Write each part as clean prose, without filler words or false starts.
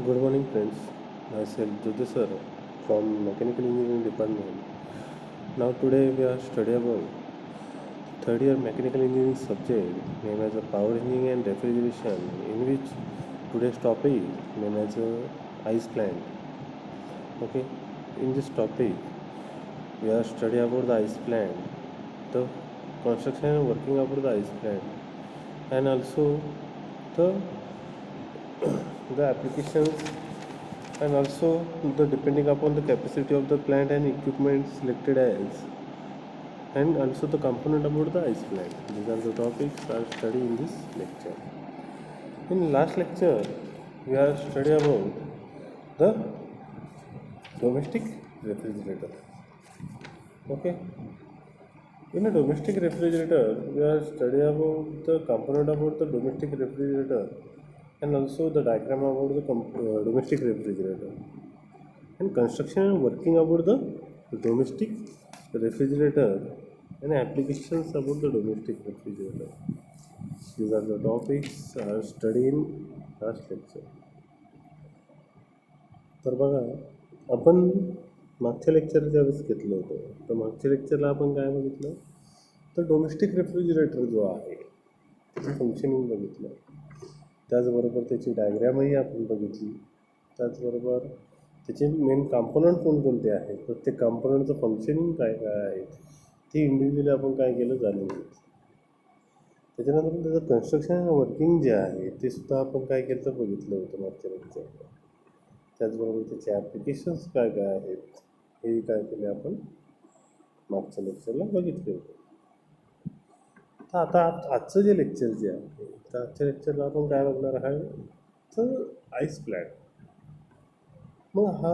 Good morning, friends. Myself Jyoti sir from Mechanical Engineering Department. Now, today we are studying about third year Mechanical Engineering subject named as a Power Engineering and Refrigeration, in which today's topic named as a ice plant. Okay, in this topic we are studying about the ice plant, the construction and working about the ice plant, and also the the applications, and also the depending upon the capacity of the plant and equipment selected as, and also the component about the ice plant. These are the topics are studied in this lecture. In last lecture we are studying about the domestic refrigerator. Okay, in a domestic refrigerator we are studying about the component about the domestic refrigerator, and also the diagram about the domestic refrigerator, and construction and working about the domestic refrigerator, and applications about the domestic refrigerator. These are the topics studied in last lecture. तर बघा, आपण मागच्या lecture ज्यावेळेस घेतलं होतं, तर मागच्या लेक्चरला आपण काय बघितलं, तर डोमेस्टिक रेफ्रिजरेटर जो आहे त्याचं फंक्शनिंग बघितलं, त्याचबरोबर त्याची डायग्रॅमही आपण बघितली, त्याचबरोबर त्याचे मेन कॉम्पोनंट कोणकोणते आहेत, प्रत्येक कॉम्पोनंटचं फंक्शनिंग काय काय आहे ते इंडिव्हिज्युअली आपण काय केलं जाणून घेतलं. त्याच्यानंतर त्याचं कन्स्ट्रक्शन आणि वर्किंग जे आहे ते सुद्धा आपण काय केलं तर बघितलं होतं मागच्या लेक्चरला. त्याचबरोबर त्याचे ॲप्लिकेशन्स काय काय आहेत हे काय केले आपण मागच्या लेक्चरला बघितले होते. तर आता आजचं जे लेक्चर जे आहे, तर आजच्या लेक्चरला आपण काय बघणार आहे, तर आईस प्लॅन्ट. मग हा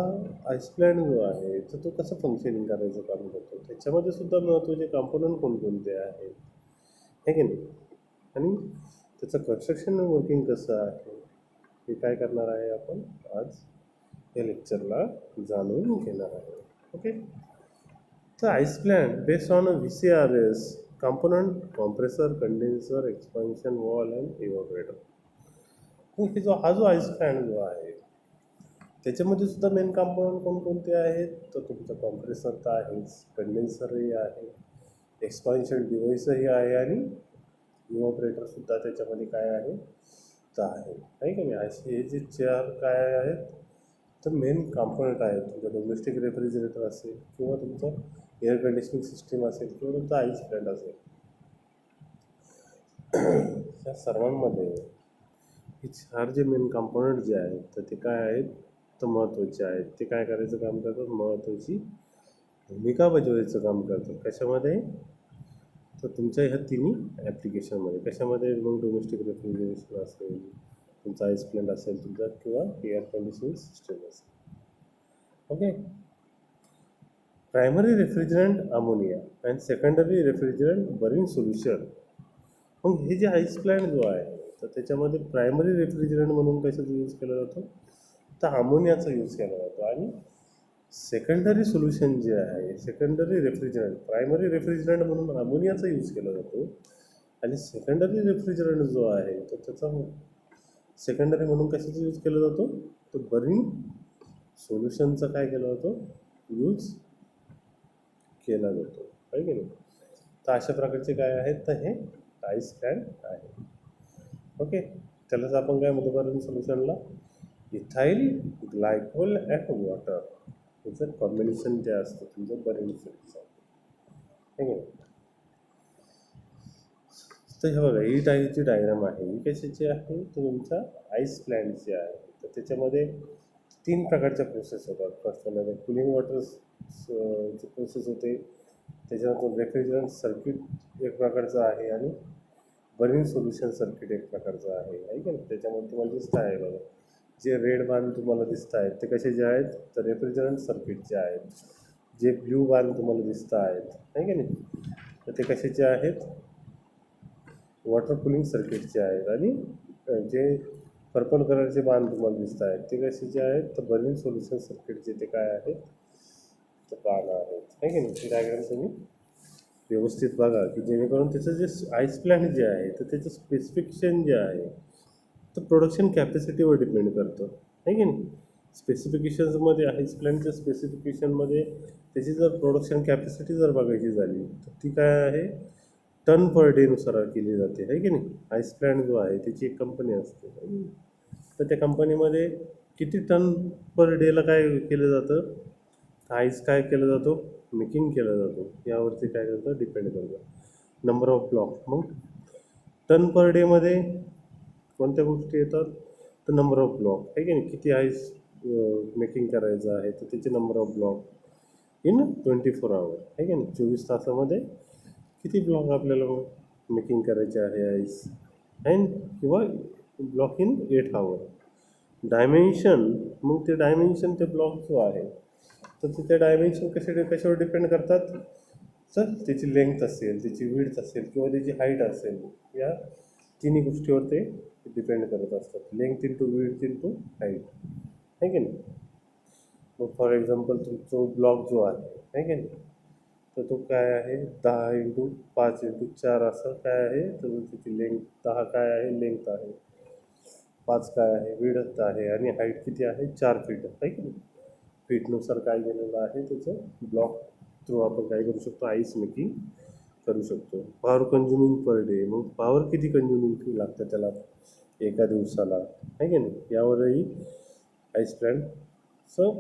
आईस प्लॅन्ट जो आहे तर तो कसं फंक्शनिंग करायचं काम करतो, त्याच्यामध्ये सुद्धा महत्त्वाचे कॉम्पोनंट कोणकोणते आहेत हे की नाही, आणि त्याचं कन्स्ट्रक्शन वर्किंग कसं आहे हे काय करणार आहे आपण आज या लेक्चरला जाणून घेणार आहे. ओके, तर ice plant based on VCRS component, compressor, condenser, expansion wall and evaporator. हे हा जो आईस प्लॅन्ट जो आहे त्याच्यामध्ये सुद्धा मेन कॉम्पोनंट कोणकोणते आहेत, तर तुमचं कॉम्प्रेसर तर आहेच, कंडेन्सरही आहे, एक्सपान्शन डिव्हाइसही आहे, आणि इव्हॉपरेटरसुद्धा त्याच्यामध्ये काय आहे तर आहे की नाही. असे हे जे चार काय आहेत तर मेन कॉम्पोनंट आहेत. तुमचं डोमेस्टिक रेफ्रिजरेटर असेल, किंवा तुमचं एअर कंडिशनिंग सिस्टीम असेल, किंवा तुमचं आईस प्लॅन्ट असेल, या सर्वांमध्ये हे चार जे मेन कॉम्पोनंट जे आहेत तर ते काय आहेत तर महत्त्वाचे आहेत. ते काय करायचं काम करतात, महत्त्वाची भूमिका बजावायचं काम करतात. कशामध्ये, तर तुमच्या ह्या तिन्ही ॲप्लिकेशनमध्ये. कशामध्ये, मग डोमेस्टिक रेफ्रिजरेशन असेल, तुमचा आईस प्लॅन्ट असेल तुमचा, किंवा एअर कंडिशनिंग सिस्टम असेल. Okay, primary refrigerant ammonia and secondary refrigerant brine solution. मग हे जे आईस प्लॅन्ट जो आहे तर त्याच्यामध्ये प्रायमरी रेफ्रिजरंट म्हणून कशाचा यूज केला जातो, तर अमोनियाचा यूज केला जातो. आणि सेकंडरी सोल्युशन जे आहे, सेकंडरी रेफ्रिजरंट, प्रायमरी रेफ्रिजरंट म्हणून अमोनियाचा यूज केला जातो, आणि सेकंडरी रेफ्रिजरंट जो आहे तर त्याचा सेकंडरी म्हणून कशाचा यूज केला जातो, तर बरिंग सोल्युशनचा काय केला जातो, यूज केला जातो, आहे की नाही. तर अशा प्रकारचे काय आहेत तर हे आईस प्लॅन्ट आहे. ओके, त्यालाच आपण काय म्हणतो बरिंग सोल्युशनला, इथाईल ग्लायकोल अँड वॉटर याचं कॉम्बिनेशन जे असतं तुमचं बरिंग सोल्युशन, आहे की. तर हे बघा, ही जी डायग्राम आहे ही कशाची आहे, तर तुमचा आईस प्लॅन्टची आहे. तर त्याच्यामध्ये तीन प्रकारच्या प्रोसेस होतात. फर्स्ट मध्ये कुलिंग वॉटरची प्रोसेस होते, त्याच्यानंतर रेफ्रिजरंट सर्किट एक प्रकारचं आहे, आणि बरिंग सोल्युशन सर्किट एक प्रकारचं आहे की नाही. त्याच्यामध्ये तुम्हाला दिसतं आहे बघा, जे रेड बाण तुम्हाला दिसत आहेत ते कशाचे आहेत, तर रेफ्रिजरंट सर्किटचे आहेत. जे ब्ल्यू बाण तुम्हाला दिसत आहेत आहे की नाही, तर ते कशाचे आहेत, वॉटर कुलिंग सर्किटचे आहेत. आणि जे पर्पल कलरचे बाण तुम्हाला दिसत आहेत ते कशाचे आहेत, तर बरिंग सोल्युशन सर्किटचे ते काय आहेत, तर बाण आहेत, आहे की नाही. ही डायग्राम तुम्ही व्यवस्थित बघा, की जेणेकरून त्याचं जे आईस प्लॅन्ट जे आहे तर त्याचं स्पेसिफिकेशन जे आहे तर प्रोडक्शन कॅपॅसिटीवर डिपेंड करतं, आहे की नाही. स्पेसिफिकेशन्समध्ये आईस प्लॅन्टच्या स्पेसिफिकेशनमध्ये त्याची जर प्रोडक्शन कॅपॅसिटी जर बघायची झाली तर ती काय आहे, टन पर डेनुसार केली जाते, आहे की नाही. आईस प्लॅन्ट जो आहे त्याची एक कंपनी असते, है की नाही? तर त्या कंपनीमध्ये किती टन पर डेला काय केलं जातं, आईस काय केलं जातो, मेकिंग केला जातो, यावरती काय करतं, डिपेंड करतं. नंबर ऑफ ब्लॉक, मग टन पर डेमध्ये कोणत्या गोष्टी येतात, तर नंबर ऑफ ब्लॉक, आहे की नाही. किती आईस मेकिंग करायचं आहे तर त्याचे नंबर ऑफ ब्लॉक इन 24 आवर, आहे की नाही. 24 तासामध्ये किती ब्लॉक आपल्याला मेकिंग करायचे आहे आईस, आहे ना, किंवा ब्लॉक इन 8 आवर. डायमेन्शन, मग ते डायमेन्शन ते ब्लॉक जो आहे तर ते डायमेन्शन कशावर डिपेंड करतात, तर त्याची लेंथ असेल, त्याची विड्थ असेल किंवा त्याची हाईट असेल, या तिन्ही गोष्टीवर ते डिपेंड करत असतात. Length into width into height, आहे की नाही. मग फॉर एक्झाम्पल तुमचा ब्लॉक जो आहे की नाही, तर तो काय आहे 10x5x4 असं काय आहे, तर त्याची लेंथ 10 काय आहे, लेंथ आहे, 5 काय आहे, विड्थ आहे, आणि हाईट किती आहे, 4 फीट, आहे की नाही. फीटनुसार काय केलेलं आहे त्याचं ब्लॉक थ्रू आपण काय करू शकतो, आईस मेकिंग करू शकतो. पॉवर कंझ्युमिंग पर डे, मग पॉवर किती कंझ्युमिंग लागतं त्याला एका दिवसाला, आहे की नाही. यावरही आईस प्लॅन्टचं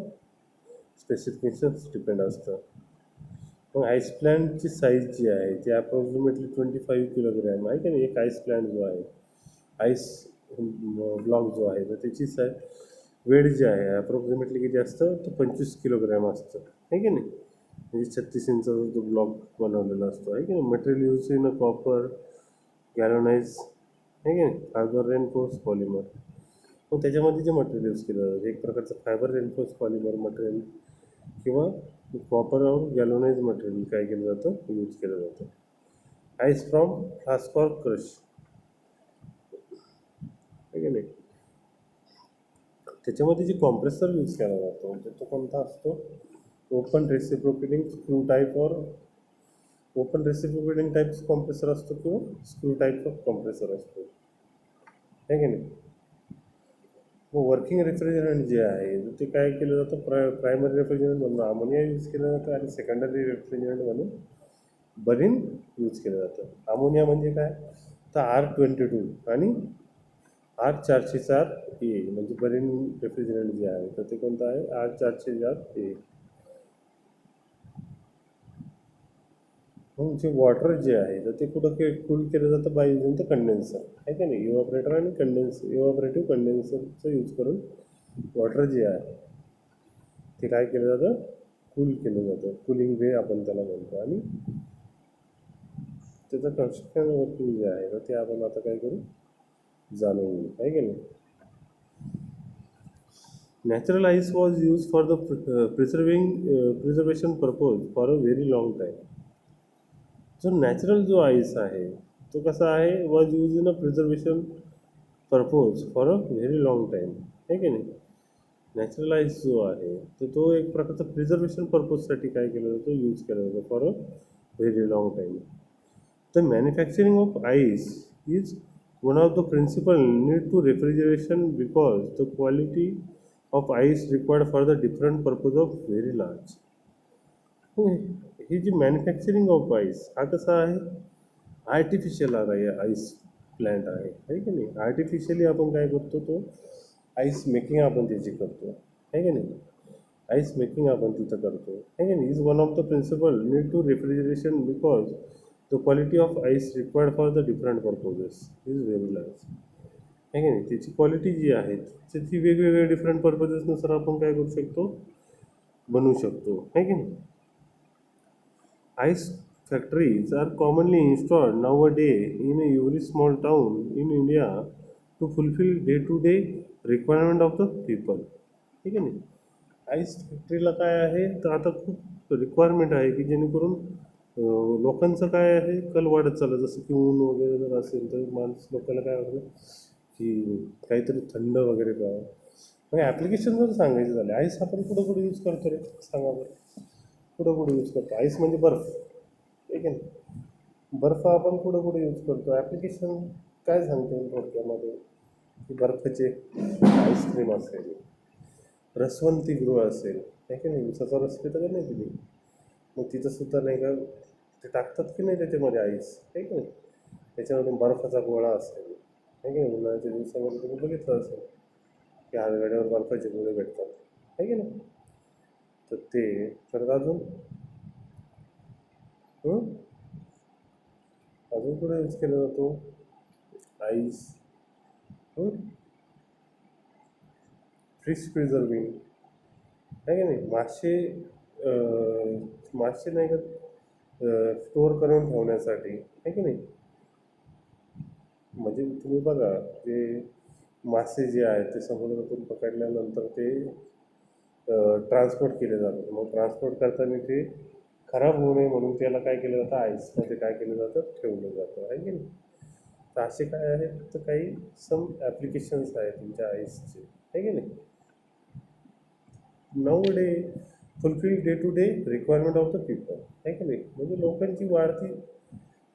स्पेसिफिकेशन्स डिपेंड असतं. मग आईस प्लॅन्टची साईज जी आहे ती अप्रॉक्सिमेटली 25 किलोग्रॅम, आहे की नाही. एक आईस प्लॅन्ट जो आहे, आईस ब्लॉक जो आहे तर त्याची वेट जे आहे अप्रॉक्सिमेटली किती असतं, तर 25 किलोग्रॅम असतं, आहे की नाही. म्हणजे 36 इंचा जो ब्लॉक बनवलेला असतो, आहे की नाही. Material use in a copper galvanise, आहे की नाही, फायबर रेनफोर्स पॉलिमर. मग त्याच्यामध्ये जे मटेरियल यूज केलं जातं एक प्रकारचं फायबर रेनफोर्स पॉलिमर मटेरियल किंवा कॉपर और गॅलोनाइज मटेरियल काय केलं जातं, यूज केलं जातं. आईस फ्रॉम फ्लास्क और क्रश, आहे की नाही. त्याच्यामध्ये जे कॉम्प्रेसर यूज केला जातो म्हणजे तो कोणता असतो, ओपन रेसिप्रोकेटिंग स्क्रू टाईप और ओपन रेसिप्रोकेटिंग टाईप कॉम्प्रेसर असतो किंवा स्क्रू टाईप ऑफ कॉम्प्रेसर असतो, आहे की नाही. मग वर्किंग रेफ्रिजरंट जे आहे तर ते काय केलं जातं, प्रायमरी रेफ्रिजरंट म्हणून अमोनिया यूज केलं जातं आणि सेकंडरी रेफ्रिजरंट म्हणून बरीन यूज केलं जातं. अमोनिया म्हणजे काय, तर R22 आणि R404A, म्हणजे बरीन रेफ्रिजरंट जे आहे तर ते कोणतं आहे, R404A. मग जे वॉटर जे आहे तर ते कुठं कूल केलं जातं, बाय युजिंग द कंडेन्सर, आहे का नाही. इव्हॉपरेटर आणि इव्हॉपरेटिव्ह कंडेन्सरचं यूज करून वॉटर जे आहे ते काय केलं जातं, कूल केलं जातं. कूलिंग वे आपण त्याला म्हणतो. आणि त्याचं कन्स्ट्रक्शन वर्किंग जे आहे तर ते आपण आता काय करू, जाणून घेऊ, आहे की नाही. Natural ice was used for the preservation purpose for a very long time. जो नॅचरल जो आईस आहे तो कसा आहे, was use in a preservation purpose for a very long time, आहे की नाही. नॅचरल आईस जो आहे तर तो एक प्रकारचा प्रिझर्वेशन पर्पजसाठी काय केलं जातं, यूज केला जातो for a very long time. The manufacturing of ice is one of the principal need to refrigeration because the quality of ice required for the different purpose of very large. ही जी manufacturing of ice हा कसा आहे, artificial आहे ice plant आहे, है की नाही. आर्टिफिशियली आपण काय करतो, तो आईस मेकिंग आपण त्याची करतो, है की नाही. आईस मेकिंग आपण तिथं करतो, है की नाही. Is one of the principal need to refrigeration because the quality of ice required for the different purposes is very large, है की नाही. त्याची क्वालिटी जी आहे त्याची वेगवेगळ्या डिफरंट पर्पजेसनुसार आपण काय करू शकतो, बनवू शकतो, है की नाही. Ice factories are commonly installed nowadays in every small town in India to fulfill day-to-day requirement of the people. ठीक आहे नाही. आईस फॅक्टरीला काय आहे तर आता खूप रिक्वायरमेंट आहे की जेणेकरून लोकांचं काय आहे, कल वाढत चाललं. जसं की ऊन वगैरे जर असेल तर लोकांना काय वाटतं की काहीतरी थंड वगैरे प्यावं. मग ॲप्लिकेशन जर सांगायचं झालं, आईस आपण कुठं कुठं यूज करतो रे, सांगा बरं. कुठं कुठं यूज करतो आईस म्हणजे बर्फ, ठीक आहे ना. बर्फ आपण कुठं कुठं यूज करतो, ॲप्लिकेशन काय सांगतो थोडक्यामध्ये, की बर्फाचे आईस्क्रीम असेल, रसवंतीगृह असेल, आहे की नाही, उसाचा रस पितं का नाही तुम्ही, मग तिथं सुद्धा नाही का ते टाकतात की नाही त्याच्यामध्ये आईस, आहे की नाही, त्याच्यामध्ये बर्फाचा गोळा असेल, आहे की नाही, उन्हाळ्याच्या दिवसामध्ये तुम्ही बघितलं असेल की हातगाड्यावर बर्फाचे गोळे भेटतात, आहे की नाही, तर ते परत अजून हं? अजून कुठे यूज केला जातो आईस, फिश प्रिझर्विंग, आहे की नाही, मासे नाही का स्टोअर करून ठेवण्यासाठी, आहे की नाही, म्हणजे तुम्ही बघा जे मासे जे आहेत ते समुद्रातून पकडल्यानंतर ते ट्रान्सपोर्ट केले जातात, मग ट्रान्सपोर्ट करताना ते खराब होऊ नये म्हणून त्याला काय केलं जातं, आईसमध्ये काय केलं जातं, ठेवलं जातं, आहे की नाही, तर असे काय आहेत, तर काही सम ॲप्लिकेशन्स आहेत तुमच्या आईसचे, आहे की नाही, now day fulfil day to day requirement of the people, आहे की नाही, म्हणजे लोकांची वाढती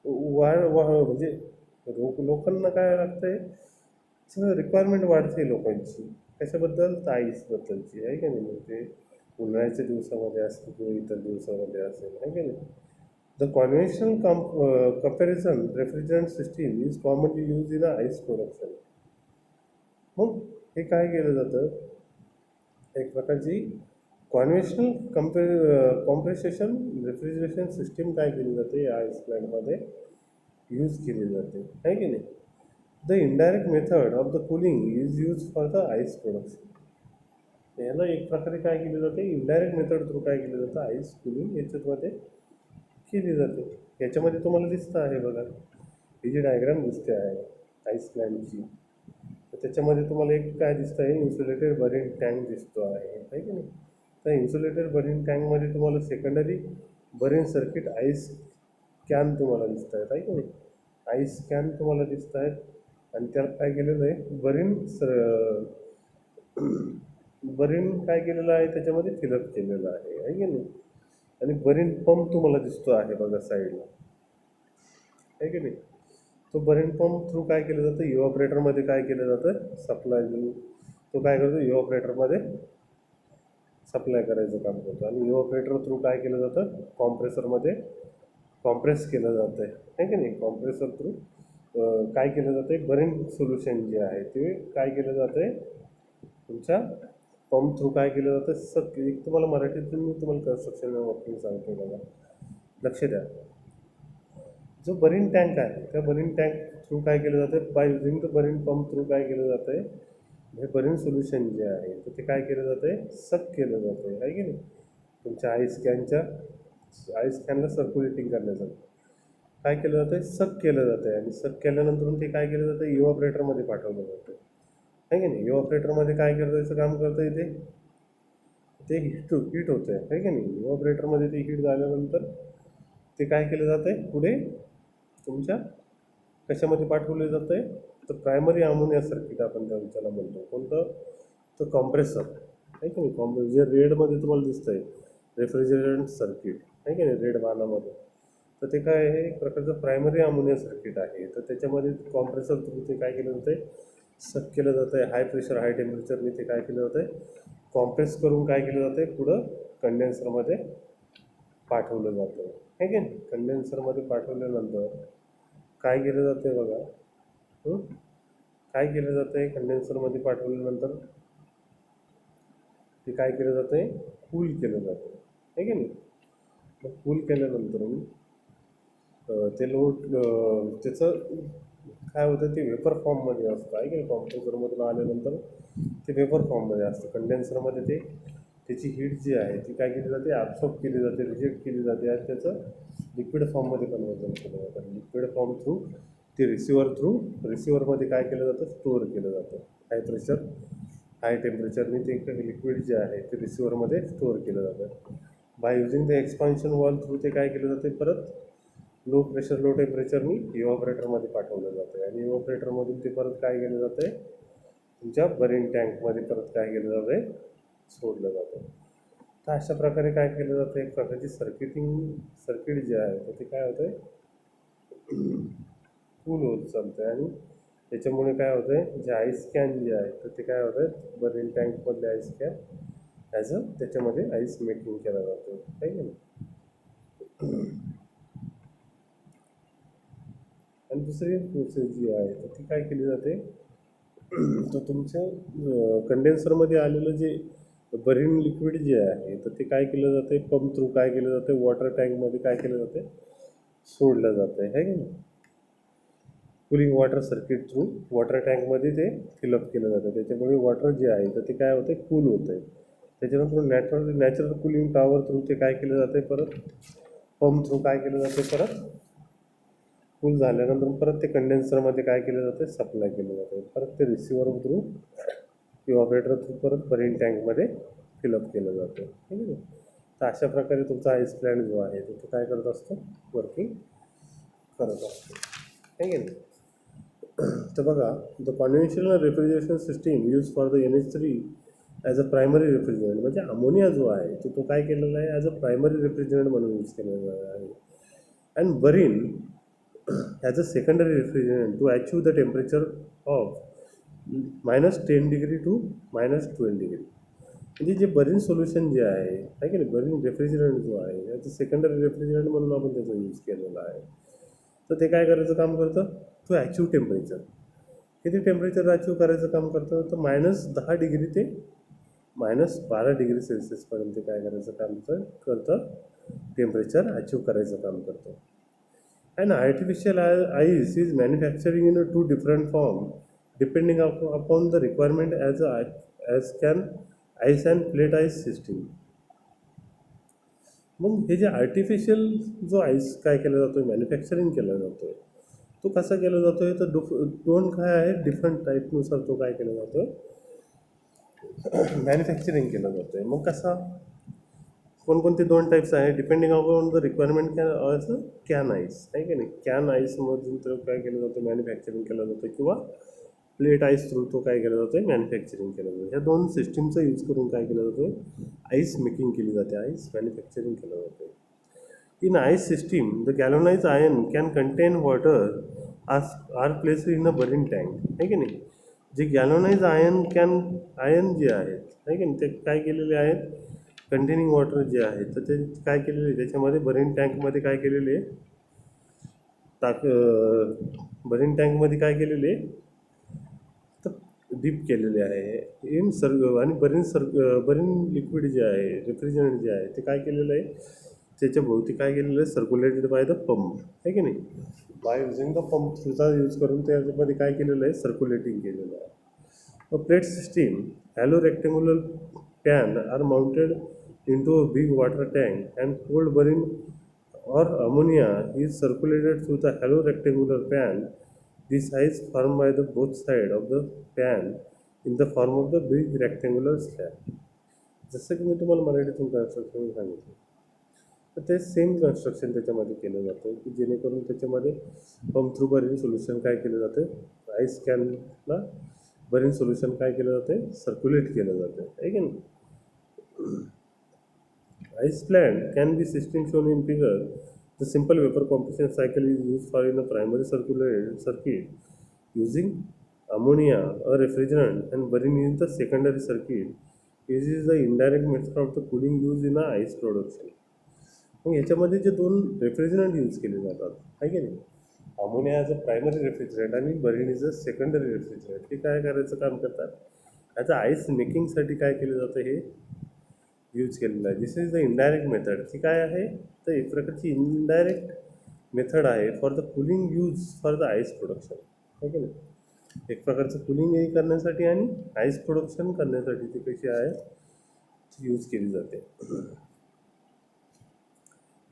म्हणजे लोकांना काय लागतंय, सगळं रिक्वायरमेंट वाढते लोकांची, कशाबद्दल, तर आईसबद्दलची, आहे की नाही, मग ते उन्हाळ्याच्या दिवसामध्ये असेल किंवा इतर दिवसामध्ये असेल, आहे की नाही. The conventional comparison refrigerant system is commonly use in ice production. मग हे काय केलं जातं, एक प्रकारची कॉन्व्हेन्शनल कॉम्प्रेसेशन रेफ्रिजरेशन सिस्टीम काय केली जाते या आईस प्लॅन्टमध्ये यूज केली जाते, आहे की नाही. The indirect method of the cooling is use for the ice production. याला एक प्रकारे काय केलं जाते, इनडायरेक्ट मेथड थ्रू काय केलं जातं, आईस कूलिंग याच्यामध्ये केली जाते. याच्यामध्ये तुम्हाला दिसतं आहे बघा, ही जी डायग्राम दिसते आहे आईस प्लॅन्टची, तर त्याच्यामध्ये तुम्हाला एक काय दिसतं आहे, इन्सुलेटेड बरीन टँक दिसतो आहे की नाही. तर इन्सुलेटेड बरीन टँकमध्ये तुम्हाला सेकंडरी बरीन सर्किट आईस कॅन तुम्हाला दिसत आहेत, आहे की नाही, आईस कॅन तुम्हाला दिसत आहेत, आणि त्यात काय केलेलं आहे, बरीन काय केलेलं आहे, त्याच्यामध्ये फिलअप केलेलं आहे की नाही, आणि बरीन पंप तुम्हाला दिसतो आहे बघा साईडला, आहे की नाही. तो बरीन पंप थ्रू काय केलं जातं, इव्हॉपरेटरमध्ये काय केलं जातं, सप्लाय तो काय करतो, इव्हॉपरेटरमध्ये सप्लाय करायचं काम करतो, आणि इव्हॉपरेटर थ्रू काय केलं जातं, कॉम्प्रेसरमध्ये कॉम्प्रेस केलं जातं आहे की नाही, कॉम्प्रेसर थ्रू काय केलं जातं आहे, बरीन सोल्युशन जे आहे ते काय केलं जातं आहे, तुमच्या पंप थ्रू काय केलं जातं, एक तुम्हाला मराठीतून मी तुम्हाला कन्स्ट्रक्शन वापरून सांगतो बघा, लक्ष द्या. जो बरीन टँक आहे त्या बरीन टँक थ्रू काय केलं जातं, bye using the बरीन pump through काय केलं जातं आहे, हे बरीन सोल्युशन जे आहे तर ते काय केलं जातं आहे, सक केलं जातं आहे की नाही, तुमच्या आईस कॅनला सर्क्युलेटिंग करण्यासाठी काय केलं जातं आहे, सक केलं जातं आहे, आणि सक केल्यानंतर ते काय केलं जातं, इव्हॉपरेटरमध्ये पाठवलं जातं, आहे की नाही. इव्हॉपरेटरमध्ये काय करायचं काम करतं आहे, ते हीट होतं आहे की नाही, इव्हॉपरेटरमध्ये ते हीट झाल्यानंतर ते काय केलं जातं आहे, पुढे तुमच्या कशामध्ये पाठवले जातं आहे, तर प्रायमरी अमोनिया सर्किट आपण त्याला म्हणतो, कोणतं, तर कॉम्प्रेसर, आहे की नाही, जे रेडमध्ये तुम्हाला दिसतं आहे रेफ्रिजरंट सर्किट, आहे की नाही, रेड बाणामध्ये, तर ते काय आहे, एक प्रकारचं प्रायमरी अमोनिया सर्किट आहे, तर त्याच्यामध्ये कॉम्प्रेसर थ्रू ते काय केलं जातं आहे, सक केलं जातं आहे, हाय प्रेशर हाय टेम्परेचरने ते काय केलं जातं आहे, कॉम्प्रेस करून काय केलं जातं आहे, पुढं कंडेन्सरमध्ये पाठवलं जातं, आहे की नाही. कंडेन्सरमध्ये पाठवल्यानंतर काय केलं जातं आहे बघा, काय केलं जातं आहे, कंडेन्सरमध्ये पाठवल्यानंतर ते काय केलं जातं आहे, कूल केलं जातं आहे की नाही. मग कूल केल्यानंतर ते त्याचं काय होतं, ते वेपर फॉर्ममध्ये असतं, आहे की नाही, कॉम्प्रेसरमधून आल्यानंतर ते वेपर फॉर्ममध्ये असतं, कंडेन्सरमध्ये ते त्याची हीट जी आहे ती काय केली जाते, ॲब्सॉर्ब केली जाते, रिजेक्ट केली जाते, आणि त्याचं लिक्विड फॉर्ममध्ये कन्व्हर्जन केलं जातं, लिक्विड फॉर्म थ्रू ते रिसिव्हरमध्ये काय केलं जातं, स्टोअर केलं जातं, हाय प्रेशर हाय टेम्परेचरने ते लिक्विड जे आहे ते रिसिव्हरमध्ये स्टोअर केलं जातं. Bye using the expansion wall through ते काय केलं जाते, परत लो प्रेशर लो टेम्परेचरनी इव्हॉपरेटरमध्ये पाठवलं जातं, आणि इव्हॉपरेटरमधून ते परत काय केलं जातं आहे, तुमच्या बरीन टँकमध्ये परत काय केलं जातं आहे, सोडलं जातं. तर अशा प्रकारे काय केलं जातं, एक प्रकारची सर्किट जे आहे तर ते काय होतं आहे, कूल होत चालतं आहे, आणि त्याच्यामुळे काय होतं आहे, जे आईस कॅन जे आहे तर ते काय होतं आहे, बरीन टँकमधले आईस कॅन ॲज अ त्याच्यामध्ये आईस मेकिंग केला जातो आहे की नाही. आणि दुसरी प्रोसेस जी आहे तर ती काय केली जाते, तर तुमच्या कंडेन्सरमध्ये आलेलं जे बरीन लिक्विड जे आहे तर ते काय केलं जाते, पंप थ्रू काय केलं जाते, वॉटर टँकमध्ये काय केलं जाते, सोडलं जातं आहे की नाही. Cooling water circuit through water टँकमध्ये ते फिलअप केलं जातं. त्याच्यामुळे वॉटर जे आहे तर ते काय होते, कूल होतं आहे. त्याच्यानंतर नॅचरल कूलिंग टॉवर थ्रू ते काय केलं जाते, परत पंप थ्रू काय केलं जाते, परत कूल झाल्यानंतर परत ते कंडेन्सरमध्ये काय केलं जातं, सप्लाय केलं जातं. परत ते रिसिव्हर थ्रू किंवा ऑपरेटर थ्रू परत बरीन टँकमध्ये फिलअप केलं जातं ठीक आहे. तर अशा प्रकारे तुमचा आईस प्लॅन्ट जो आहे तो काय करत असतो, वर्किंग करत असतो आहे की नाही. तर बघा, the conventional refrigeration system use for the NH3 as a primary refrigerant, म्हणजे अमोनिया जो आहे तो काय केलेला आहे, ॲज अ प्रायमरी रेफ्रिजरंट म्हणून यूज केलेला आहे. And brine as a secondary refrigerant to achieve the temperature of -10 degree to -12 degree. म्हणजे जे बरीन सोल्युशन जे आहे की नाही, बरीन रेफ्रिजरंट जो आहे ॲज अ सेकंडरी रेफ्रिजरंट म्हणून आपण त्याचा यूज केलेला आहे. तर ते काय करायचं काम करतं, टू ॲचिव्ह टेम्परेचर. किती टेम्परेचर अचीव करायचं काम करतं, तर -10 डिग्री ते -12 डिग्री सेल्सिअसपर्यंत काय करायचं काम करतं, टेम्परेचर अचीव्ह करायचं काम करतं. And artificial ice is manufacturing in 2 different form depending upon the requirement as can ice and plate ice system. मग हे जे आर्टिफिशियल जो आईस काय केला जातो, मॅन्युफॅक्चरिंग केला जातो आहे, तो कसा केला जातो आहे, तर दोन काय आहे, डिफरंट टाईपनुसार तो काय केला जातो आहे, मॅन्युफॅक्चरिंग केलं जातं आहे. मग कसा, कोणकोणते दोन टाईप्स आहे, depending upon the requirement can ice आहे की नाही. कॅन आईसमधून तर काय केलं जातं, मॅन्युफॅक्चरिंग केलं जातं, किंवा प्लेट आईस थ्रू तो काय केलं जातं, मॅन्युफॅक्चरिंग केलं जातं. ह्या दोन सिस्टीमचा यूज करून काय केलं जातं, आईस मेकिंग केली जाते, आईस मॅन्युफॅक्चरिंग केलं जातं. In ice system, the galvanized iron can contain water as are placed in a burning tank. है की नाही. जे गॅल्वनाइज आयन जे आहेत आहे की नाही, ते काय केलेले आहेत, कंटेनिंग वॉटर जे आहे तर ते काय केलेले, त्याच्यामध्ये बरीन टँकमध्ये काय केलेले बरीन टँकमध्ये काय केलेले, तर डीप केलेले आहे इन आणि बरीन लिक्विड जे आहे, रेफ्रिजरंट जे आहे ते काय केलेलं आहे, त्याच्या भोवती काय केलेलं आहे, सर्क्युलेटेड बाय द पंप आहे की नाही. बाय युझिंग द पंप थ्रूचा यूज करून त्याच्यामध्ये काय केलेलं आहे, सर्क्युलेटिंग केलेलं आहे. Plate system hollow rectangular pan are mounted into a big water tank and cold burning or ammonia is circulated through the hollow rectangular pan. This ice formed by the both sides of the pan in the form of the big rectangular slab. जसं की मी तुम्हाला मराठीतून construction सांगितलं, तर ते same construction त्याच्यामध्ये केलं जातं, की जेणेकरून त्याच्यामध्ये पंप थ्रू बरीन सोल्युशन काय केलं जातं, आईस कॅनला बरीन सोल्युशन काय केलं जाते, सर्क्युलेट केलं जातं आहे की नाही. Ice plant can be system shown in figure. The simple vapor compression cycle is used for in a primary circuit using ammonia, a refrigerant, and burning in the secondary circuit. This is the indirect method of the cooling used in a ice production. मग याच्यामध्ये जे दोन refrigerant use केले जातात आहे की नाही, ammonia as a primary refrigerant आणि brine is a secondary refrigerant, हे काय करायचं काम करतात, ॲज अ आईस मेकिंगसाठी काय केलं जातं, हे यूज केलेलं आहे. दिस इज द इनडायरेक्ट मेथड. ती काय आहे, तर एक प्रकारची इनडायरेक्ट मेथड आहे for the cooling use for the ice production आहे की नाही. एक प्रकारचं कूलिंगही करण्यासाठी आणि आईस प्रोडक्शन करण्यासाठी ती कशी आहे, यूज केली जाते.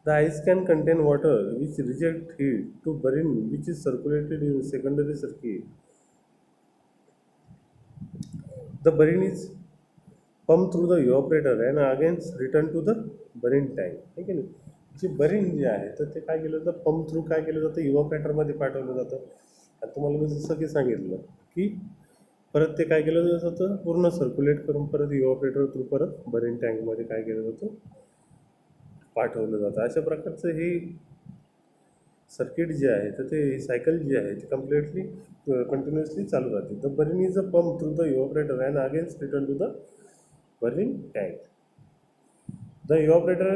The ice can contain water which reject heat to brine which is circulated in secondary circuit. The brine is pump through the evaporator and again return to the brine tank आहे की नाही. जे बरीन जे आहे तर ते काय केलं जातं, पंप थ्रू काय केलं जातं, इव्हॉपरेटरमध्ये पाठवलं जातं. आणि तुम्हाला मी जसं की सांगितलं की परत ते काय केलं जातं, पूर्ण सर्क्युलेट करून परत इव्हॉपरेटर थ्रू परत बरीन टँकमध्ये काय केलं जातं, पाठवलं जातं. अशा प्रकारचं हे सर्किट जे आहे तर ते सायकल जी आहे ती कम्प्लिटली कंटिन्युअसली चालू राहते. The brine is a pump through the evaporator and again return to the brine tank. The evaporator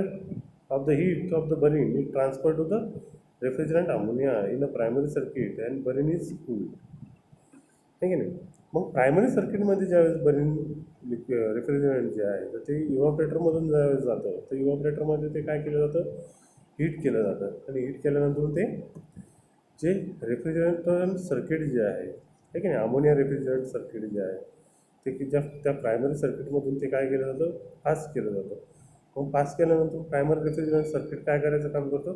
of the heat of the burine is transferred to the refrigerant ammonia in a primary circuit and burine is cooled. है की नाही. मग primary सर्किटमध्ये ज्यावेळेस बरीन refrigerant जे आहे तर ते इव्हॉपरेटरमधून ज्यावेळेस जातं तर इव्हॉपरेटरमध्ये ते काय केलं जातं, हीट केलं जातं. आणि हीट केल्यानंतर ते जे रेफ्रिजरंट सर्किट जे आहे की नाही, अमोनिया रेफ्रिजरंट सर्किट जे आहे ते की त्या प्रायमरी सर्किटमधून ते काय केलं जातं, पास केलं जातं. मग पास केल्यानंतर प्रायमरी रेफ्रिजरंट सर्किट काय करायचं काम करतो,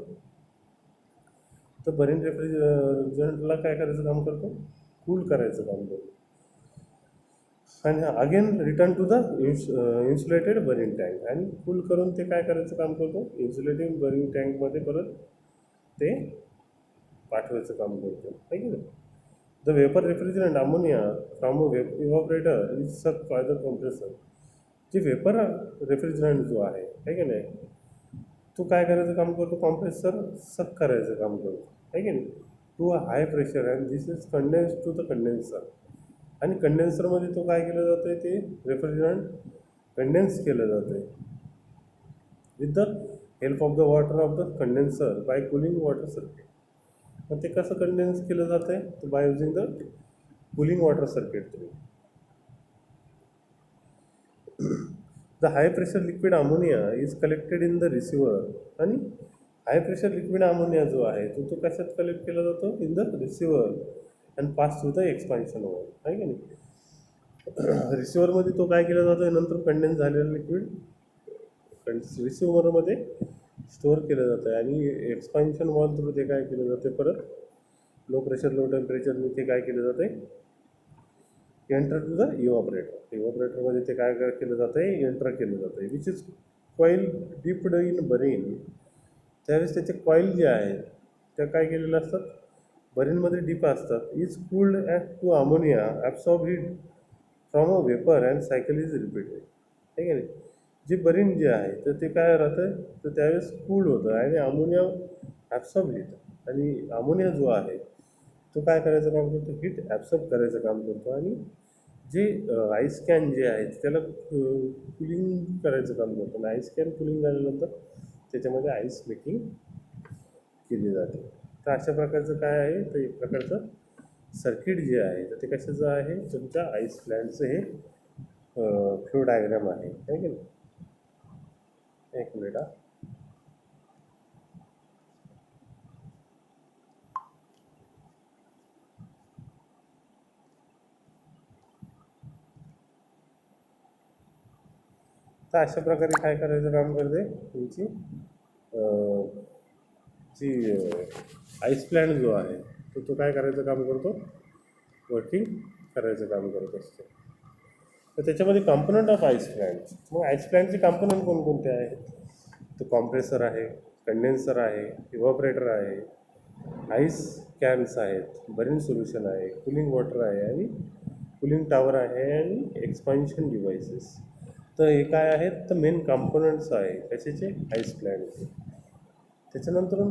तर बरीन रेफ्रिजरंटला काय करायचं काम करतो, कूल करायचं काम करतो. आणि again return to the insulated brine tank, आणि कूल करून ते काय करायचं काम करतो, इन्सुलेटेड बरीन टँकमध्ये परत ते पाठवायचं काम करतो. आहे की नाही. The vapour refrigerant ammonia from a evaporator is suck by the compressor. जे वेपर रेफ्रिजरंट जो आहे की नाही, तो काय करायचं काम करतो, कॉम्प्रेसर सक करायचं काम करतो. आहे की नाही, to a high pressure and this is condense to the condenser. आणि कंडेन्सरमध्ये तो काय केलं जातं, ते रेफ्रिजरंट कंडेन्स केलं जातं आहे with the help of the water of the condenser by cooling water circuit. मग ते कसं कंडेन्स केलं जातं आहे, तर by using the cooling water circuit through. The high pressure liquid ammonia is collected in the receiver. आणि high pressure liquid ammonia जो आहे तो कशात कलेक्ट केला जातो, in the receiver and pass through the expansion wall. आहे की नाही. रिसिव्हरमध्ये तो काय केला जातो, नंतर कंडेन्स झालेलं लिक्विड रिसिव्हरमध्ये स्टोअर केलं जातं आहे. आणि एक्सपान्शन वॉल थ्रू ते काय केलं जाते, परत लो प्रेशर लो टेम्परेचरने ते काय केलं जाते, एंटर टू द इव्हॉपरेटर. इव्हॉपरेटरमध्ये ते काय केलं जातं आहे, एंटर केलं जातं आहे, which is coil dipped in brine. त्यावेळेस त्याचे कॉईल जे आहेत त्या काय केलेल्या असतात, बरीनमध्ये डीप असतात. Is cooled at to ammonia absorb heat from a vapour and cycle is repeated. आहे की नाही. जे बरीन जे आहे तर ते काय राहतं, तर त्यावेळेस कूल होतं आणि अमोनिया ॲब्सॉर्ब हीट. आणि अमोनिया जो आहे तो काय करायचं काम करतो, हीट ॲब्सॉर्ब करायचं काम करतो. आणि जे आईस कॅन जे आहेत त्याला कुलिंग करायचं काम करतो. आणि आईस कॅन कुलिंग झाल्यानंतर त्याच्यामध्ये आईस मेकिंग केली जाते. तर अशा प्रकारचं काय आहे, तर एक प्रकारचं सर्किट जे आहे तर ते कशाचं आहे, तुमच्या आईस प्लॅन्टचं हे फ्लो डायग्राम आहे की नाही. एक मिनिट हा. तर अशा प्रकारे काय करायचं काम करते तुमची जी आईस प्लॅन्ट जो आहे तो काय करायचं काम करतो, वर्किंग करायचं काम करत असतो. तर त्याच्यामध्ये कॉम्पोनंट ऑफ आईस प्लॅन्ट. मग आईस प्लॅन्टचे कॉम्पोनंट कोणकोणते आहेत, तर कॉम्प्रेसर आहे, कंडेन्सर आहे, इव्हॉपरेटर आहे, आईस कॅन्स आहेत, बरीन सोल्युशन आहे, कूलिंग वॉटर आहे, आणि कूलिंग टॉवर आहे, आणि एक्सपान्शन डिव्हाइसेस. तर हे काय आहेत, तर मेन कॉम्पोनंट्स आहे कशाचे, आईस प्लॅन्टचे. त्याच्यानंतर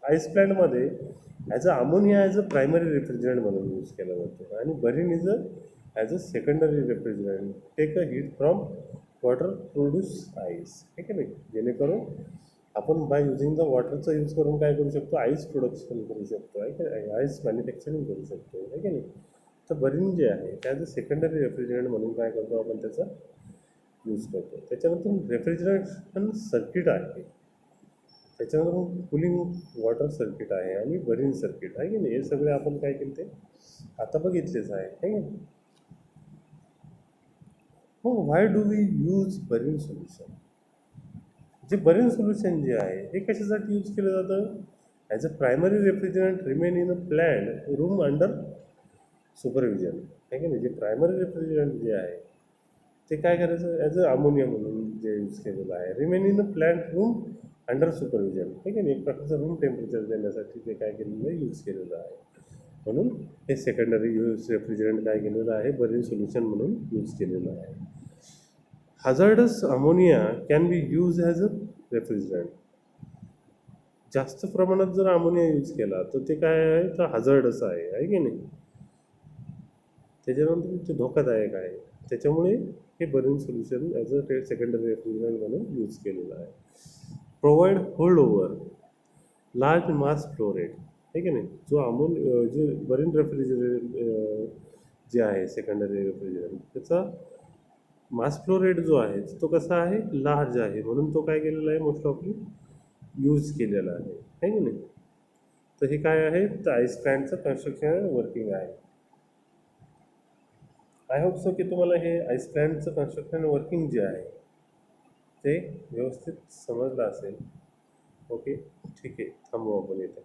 आईस प्लॅन्टमध्ये as a ammonia as a primary refrigerant म्हणून यूज केला जातो. आणि brine is as a secondary refrigerant take a heat from water produce ice. ठीक आहे नाही. जेणेकरून आपण बाय युझिंग द वॉटरचा यूज करून काय करू शकतो, आईस प्रोडक्शन करू शकतो आहे की आईस मॅन्युफॅक्चरिंग करू शकतो आहे की नाही. तर बरीन जे आहे ॲज अ सेकंडरी रेफ्रिजरंट म्हणून काय करतो आपण त्याचा यूज करतो. त्याच्यानंतर रेफ्रिजरेशन सर्किट आहे, त्याच्यानंतर कूलिंग वॉटर सर्किट आहे, आणि बरीन सर्किट आहे की नाही. हे सगळे आपण काय केले ते आता बघितलेच आहे की नाही. हो, why do we use brine solution. जे बरीन सोल्युशन जे आहे हे कशासाठी यूज केलं जातं, as a primary refrigerant remain in a plant room under supervision आहे की नाही. जे प्रायमरी रेफ्रिजरंट जे आहे ते काय करायचं, ॲज अ अमोनिया म्हणून जे यूज केलेलं आहे, remain in a plant room under supervision. ठीक आहे. एक प्रकारचं रूम टेम्परेचर देण्यासाठी ते काय केलेलं आहे, यूज केलेलं आहे. म्हणून हे सेकंडरी यूज रेफ्रिजरंट काय केलेलं आहे, बरीन सोल्युशन म्हणून यूज केलेलं आहे. Hazardous ammonia can be use as a refrigerant. जास्त प्रमाणात जर अमोनिया यूज केला तर ते काय आहे, तर हझार्डस आहे की नाही. त्याच्यानंतर ते धोकादायक आहे. त्याच्यामुळे हे brine solution as a secondary refrigerant म्हणून यूज केलेलं आहे. Provide hold over large mass flow rate, आहे की नाही. जो अमूल जे बरीन रेफ्रिजरेटर जे आहे सेकंडरी रेफ्रिजरंट, त्याचा मास फ्लो रेट जो आहे तो कसा आहे, लार्ज आहे, म्हणून तो काय केलेला आहे मोस्ट ऑफली यूज केलेला आहे की नाही. तर हे काय आहे, तर आईस प्लॅन्टचं कन्स्ट्रक्शन वर्किंग आहे. आय होप सो की तुम्हाला हे आईस प्लॅन्टचं कन्स्ट्रक्शन वर्किंग जे आहे ते व्यवस्थित समजलं असेल. ओके, ठीक आहे, थांबू आपण इथे.